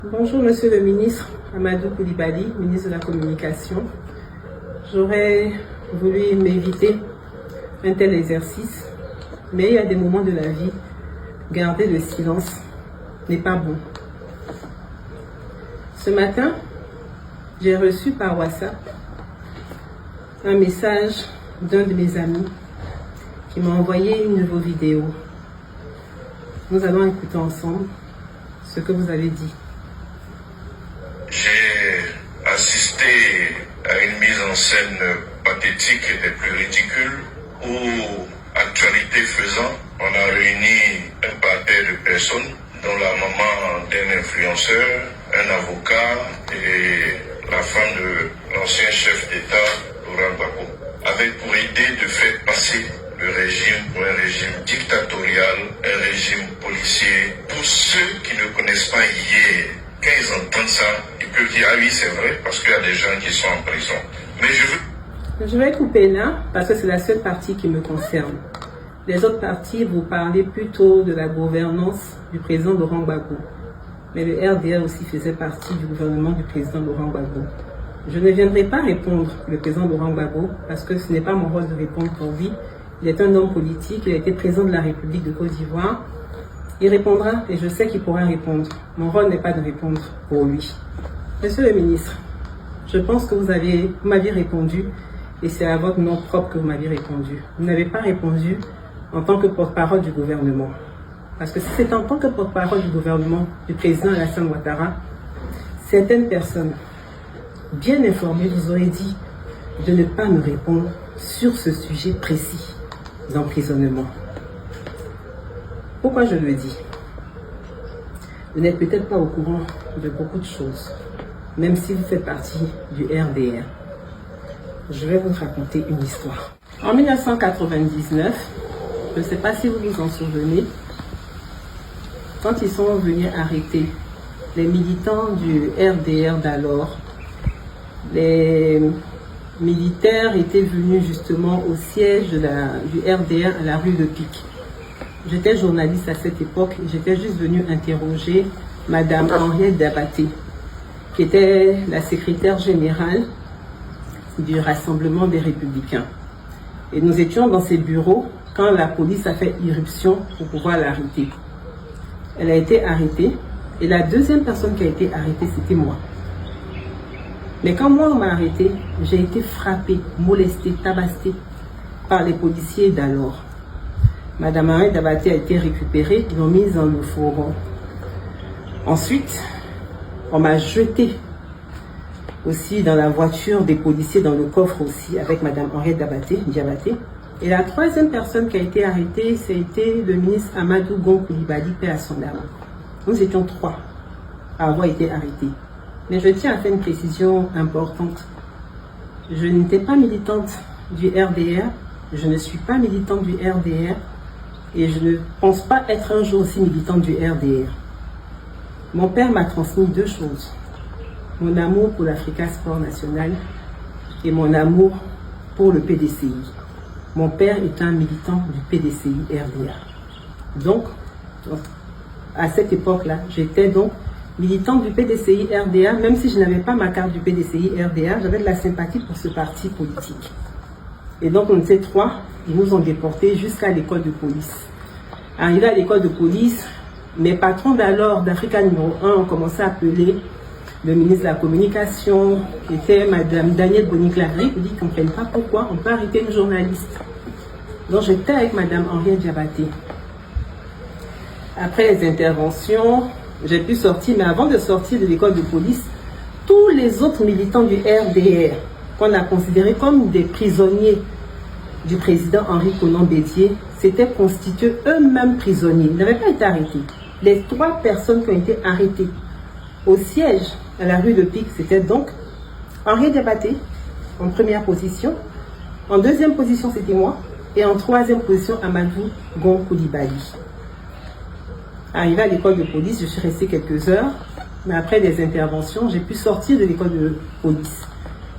Bonjour Monsieur le ministre Amadou Coulibaly, ministre de la Communication. J'aurais voulu m'éviter un tel exercice, mais il y a des moments de la vie, garder le silence n'est pas bon. Ce matin, j'ai reçu par WhatsApp un message d'un de mes amis qui m'a envoyé une nouvelle vidéo. Nous allons écouter ensemble ce que vous avez dit. J'ai assisté à une mise en scène pathétique et des plus ridicules où, actualité faisant, on a réuni un parterre de personnes dont la maman d'un influenceur, un avocat et la femme de l'ancien chef d'État, Laurent Gbagbo, avec pour idée de faire passer le régime pour un régime dictatorial, un régime policier. Pour ceux qui ne connaissent pas hier, quand ils entendent ça, ils peuvent dire « Ah oui, c'est vrai, parce qu'il y a des gens qui sont en prison. » Mais je vais couper là, parce que c'est la seule partie qui me concerne. Les autres parties, vous parlez plutôt de la gouvernance du président Laurent Gbagbo. Mais le RDR aussi faisait partie du gouvernement du président Laurent Gbagbo. Je ne viendrai pas répondre le président Laurent Gbagbo, parce que ce n'est pas mon rôle de répondre pour lui. Il est un homme politique, il a été président de la République de Côte d'Ivoire. Il répondra et je sais qu'il pourra répondre. Mon rôle n'est pas de répondre pour lui. Monsieur le ministre, je pense que vous m'aviez répondu et c'est à votre nom propre que vous m'aviez répondu. Vous n'avez pas répondu en tant que porte-parole du gouvernement. Parce que si c'est en tant que porte-parole du gouvernement du président Alassane Ouattara, certaines personnes bien informées vous auraient dit de ne pas me répondre sur ce sujet précis d'emprisonnement. Pourquoi je le dis? Vous n'êtes peut-être pas au courant de beaucoup de choses, même si vous faites partie du RDR. Je vais vous raconter une histoire. En 1999, je ne sais pas si vous vous en souvenez, quand ils sont venus arrêter les militants du RDR d'alors, les militaires étaient venus justement au siège du RDR à la rue de Pic. J'étais journaliste à cette époque et j'étais juste venue interroger Madame Henriette Dabaté, qui était la secrétaire générale du Rassemblement des Républicains. Et nous étions dans ses bureaux quand la police a fait irruption pour pouvoir l'arrêter. Elle a été arrêtée et la deuxième personne qui a été arrêtée, c'était moi. Mais quand moi on m'a arrêtée, j'ai été frappée, molestée, tabassée par les policiers d'alors. Madame Henriette Dabaté a été récupérée, ils l'ont mise dans le fourgon. Ensuite, on m'a jetée aussi dans la voiture des policiers, dans le coffre aussi, avec Madame Henriette Dabaté. Et la troisième personne qui a été arrêtée, c'était le ministre Amadou Coulibaly, paix à son âme. Nous étions trois à avoir été arrêtés. Mais je tiens à faire une précision importante. Je n'étais pas militante du RDR, je ne suis pas militante du RDR et je ne pense pas être un jour aussi militante du RDR. Mon père m'a transmis deux choses. Mon amour pour l'Africa Sport National et mon amour pour le PDCI. Mon père est un militant du PDCI RDA. Donc, à cette époque-là, j'étais donc militante du PDCI RDA, même si je n'avais pas ma carte du PDCI RDA, j'avais de la sympathie pour ce parti politique. Et donc, on était trois, ils nous ont déportés jusqu'à l'école de police. Arrivé à l'école de police, mes patrons d'alors, d'Africa numéro 1, ont commencé à appeler le ministre de la Communication, qui était Madame Danielle Boni-Clary, qui dit qu'on ne comprenne pas pourquoi on peut arrêter une journaliste. Donc j'étais avec Madame Henriette Dabaté. Après les interventions, j'ai pu sortir, mais avant de sortir de l'école de police, tous les autres militants du RDR, qu'on a considérés comme des prisonniers du président Henri Konan Bédié, s'étaient constitués eux-mêmes prisonniers. Ils n'avaient pas été arrêtés. Les trois personnes qui ont été arrêtées au siège à la rue de Pic, c'était donc Henriette Dabaté en première position, en deuxième position c'était moi, et en troisième position Amadou Coulibaly. Arrivé à l'école de police, je suis restée quelques heures, mais après des interventions, j'ai pu sortir de l'école de police.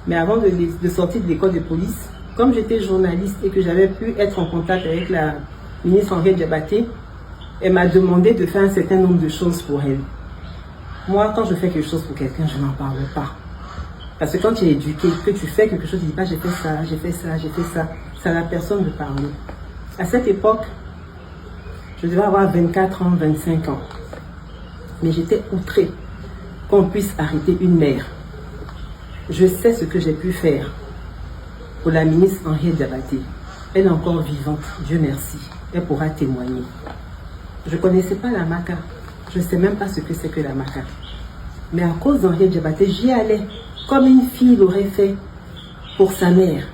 Mais avant de sortir de l'école de police, comme j'étais journaliste et que j'avais pu être en contact avec la ministre Henriette Dabaté, elle m'a demandé de faire un certain nombre de choses pour elle. Moi, quand je fais quelque chose pour quelqu'un, je n'en parle pas. Parce que quand tu es éduqué, que tu fais quelque chose, tu dis pas j'ai fait ça, j'ai fait ça, j'ai fait ça. C'est à la personne de parler. À cette époque, je devais avoir 24 ans, 25 ans. Mais j'étais outrée qu'on puisse arrêter une mère. Je sais ce que j'ai pu faire pour la ministre Henriette Diabaté. Elle est encore vivante, Dieu merci. Elle pourra témoigner. Je ne connaissais pas la maca. Je ne sais même pas ce que c'est que la maca. Mais à cause d'Henriette Diabaté, j'y allais comme une fille l'aurait fait pour sa mère.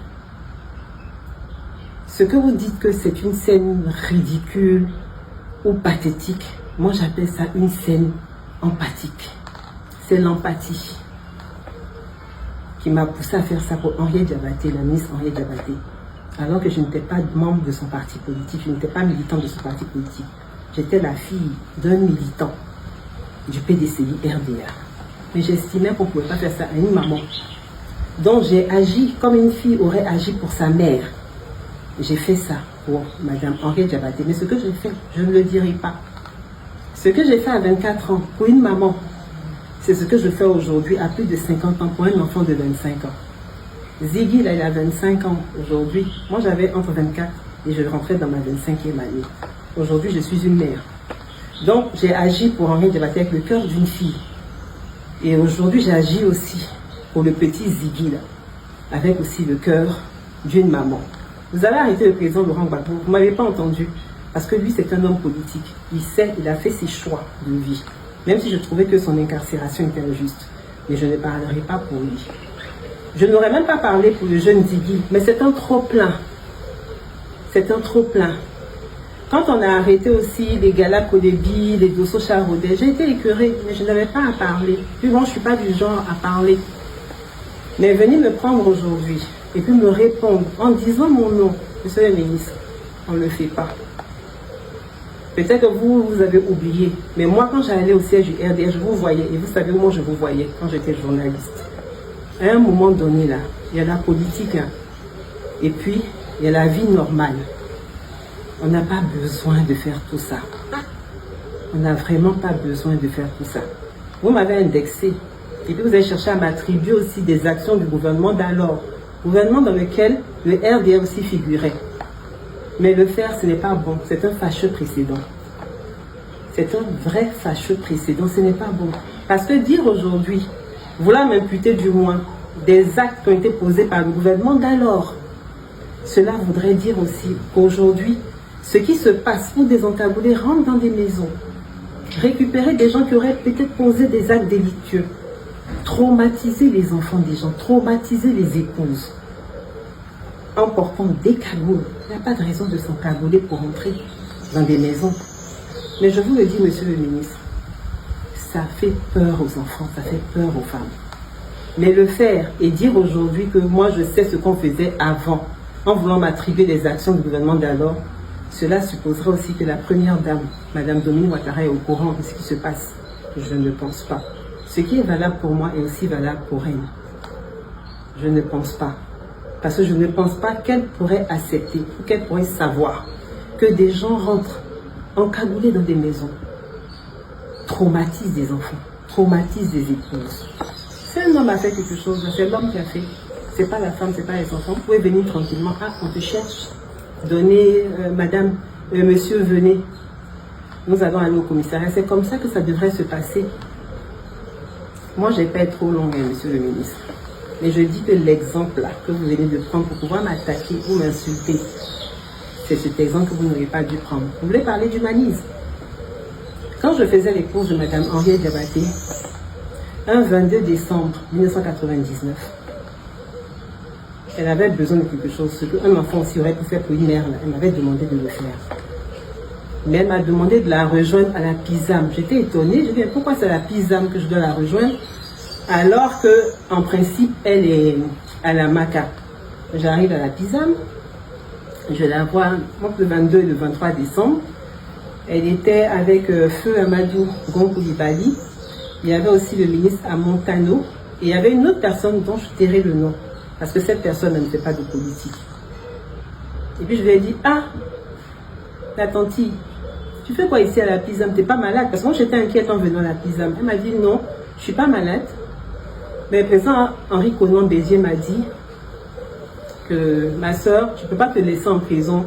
Ce que vous dites que c'est une scène ridicule ou pathétique, moi j'appelle ça une scène empathique. C'est l'empathie qui m'a poussé à faire ça pour Henriette Diabaté, la ministre Henriette Diabaté. Alors que je n'étais pas membre de son parti politique, je n'étais pas militant de son parti politique. J'étais la fille d'un militant du PDCI RDA. Mais j'estimais qu'on ne pouvait pas faire ça à une maman. Donc j'ai agi comme une fille aurait agi pour sa mère. J'ai fait ça pour Madame Henriette Diabaté. Mais ce que j'ai fait, je ne le dirai pas. Ce que j'ai fait à 24 ans pour une maman, c'est ce que je fais aujourd'hui à plus de 50 ans pour un enfant de 25 ans. Ziggy, là, il a 25 ans aujourd'hui. Moi, j'avais entre 24 et je rentrais dans ma 25e année. Aujourd'hui, je suis une mère. Donc, j'ai agi pour Henriette Diabaté avec le cœur d'une fille. Et aujourd'hui, j'ai agi aussi pour le petit Ziggy, là, avec aussi le cœur d'une maman. Vous avez arrêté le président Laurent Gbagbo, vous ne m'avez pas entendu. Parce que lui, c'est un homme politique. Il sait, il a fait ses choix de vie. Même si je trouvais que son incarcération était injuste. Mais je ne parlerai pas pour lui. Je n'aurais même pas parlé pour le jeune Ziggy, mais c'est un trop-plein. C'est un trop-plein. Quand on a arrêté aussi les Gala Kodebi, les Dosso Charodé, j'ai été écœurée, mais je n'avais pas à parler. Puis bon, je ne suis pas du genre à parler. Mais venez me prendre aujourd'hui et puis me répondre en disant mon nom, monsieur le ministre, on ne le fait pas. Peut-être que vous avez oublié, mais moi quand j'allais au siège du RDR, je vous voyais, et vous savez où moi je vous voyais quand j'étais journaliste. À un moment donné là, il y a la politique, hein, et puis il y a la vie normale. On n'a pas besoin de faire tout ça. On n'a vraiment pas besoin de faire tout ça. Vous m'avez indexé, et puis vous avez cherché à m'attribuer aussi des actions du gouvernement d'alors, gouvernement dans lequel le RDR aussi figurait. Mais le faire, ce n'est pas bon. C'est un fâcheux précédent. C'est un vrai fâcheux précédent. Ce n'est pas bon. Parce que dire aujourd'hui, vouloir m'imputer du moins des actes qui ont été posés par le gouvernement d'alors, cela voudrait dire aussi qu'aujourd'hui, ce qui se passe où des encagoulés rentrent dans des maisons, récupérer des gens qui auraient peut-être posé des actes délictueux, traumatiser les enfants des gens, traumatiser les épouses, en portant des cagoules. Il n'y a pas de raison de s'encagouler pour entrer dans des maisons. Mais je vous le dis, monsieur le ministre, ça fait peur aux enfants, ça fait peur aux femmes. Mais le faire et dire aujourd'hui que moi je sais ce qu'on faisait avant, en voulant m'attribuer des actions du gouvernement d'alors, cela supposerait aussi que la première dame, Madame Dominique Ouattara, est au courant de ce qui se passe. Je ne pense pas. Ce qui est valable pour moi est aussi valable pour elle. Je ne pense pas. Parce que je ne pense pas qu'elle pourrait accepter ou qu'elle pourrait savoir que des gens rentrent encagoulés dans des maisons, traumatisent des enfants, traumatisent des épouses. Si un homme a fait quelque chose, c'est l'homme qui a fait. C'est pas la femme, c'est pas les enfants. Vous pouvez venir tranquillement. Ah, on te cherche. Donnez, madame, monsieur, venez. Nous allons aller au commissariat. C'est comme ça que ça devrait se passer. Moi, je ne vais pas être trop longue, monsieur le ministre. Mais je dis que l'exemple là que vous venez de prendre pour pouvoir m'attaquer ou m'insulter, c'est cet exemple que vous n'auriez pas dû prendre. Vous voulez parler d'humanisme. Quand je faisais les courses de Madame Henriette Diabaté, un 22 décembre 1999, elle avait besoin de quelque chose, ce qu'un enfant aussi aurait pu faire pour une mère. Là. Elle m'avait demandé de le faire. Mais elle m'a demandé de la rejoindre à la PISAM. J'étais étonnée, je dis pourquoi c'est à la PISAM que je dois la rejoindre alors que en principe elle est à la MACA. J'arrive à la PISAM, je la vois entre le 22 et le 23 décembre. Elle était avec Feu Amadou Gon Coulibaly. Il y avait aussi le ministre Amontano. Et il y avait une autre personne dont je tairai le nom. Parce que cette personne ne fait pas de politique. Et puis je lui ai dit, ah, la tantille, tu fais quoi ici à la PISAM? T'es pas malade? Parce que moi j'étais inquiète en venant à la PISAM. Elle m'a dit non, je suis pas malade. Mais le président Henri Konan Bézier m'a dit que ma soeur, tu peux pas te laisser en prison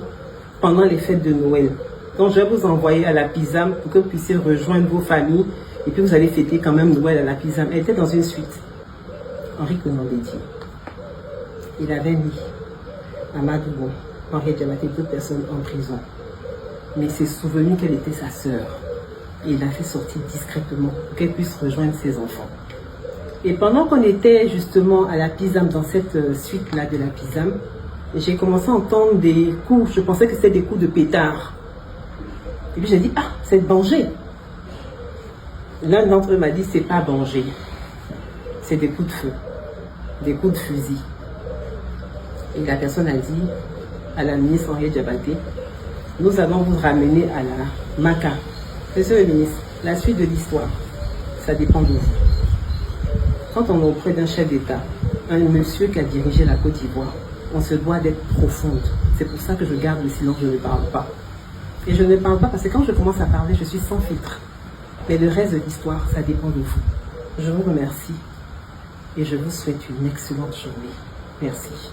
pendant les fêtes de Noël. Donc je vais vous envoyer à la PISAM pour que vous puissiez rejoindre vos familles et puis vous allez fêter quand même Noël à la PISAM. Elle était dans une suite. Henri Konan Bézier. Il avait mis Amadou Bon, Henri Diabaté, d'autres personnes en prison. Mais il s'est souvenu qu'elle était sa sœur. Et il l'a fait sortir discrètement pour qu'elle puisse rejoindre ses enfants. Et pendant qu'on était justement à la PISAM, dans cette suite-là de la PISAM, j'ai commencé à entendre des coups. Je pensais que c'était des coups de pétard. Et puis j'ai dit, ah, c'est Banger. L'un d'entre eux m'a dit, c'est pas Banger. C'est des coups de feu, des coups de fusil. Et la personne a dit à la ministre Henri Diabaté, nous allons vous ramener à la MACA. Monsieur le ministre, la suite de l'histoire, ça dépend de vous. Quand on est auprès d'un chef d'État, un monsieur qui a dirigé la Côte d'Ivoire, on se doit d'être profonde. C'est pour ça que je garde le silence, je ne parle pas. Et je ne parle pas parce que quand je commence à parler, je suis sans filtre. Mais le reste de l'histoire, ça dépend de vous. Je vous remercie et je vous souhaite une excellente journée. Merci.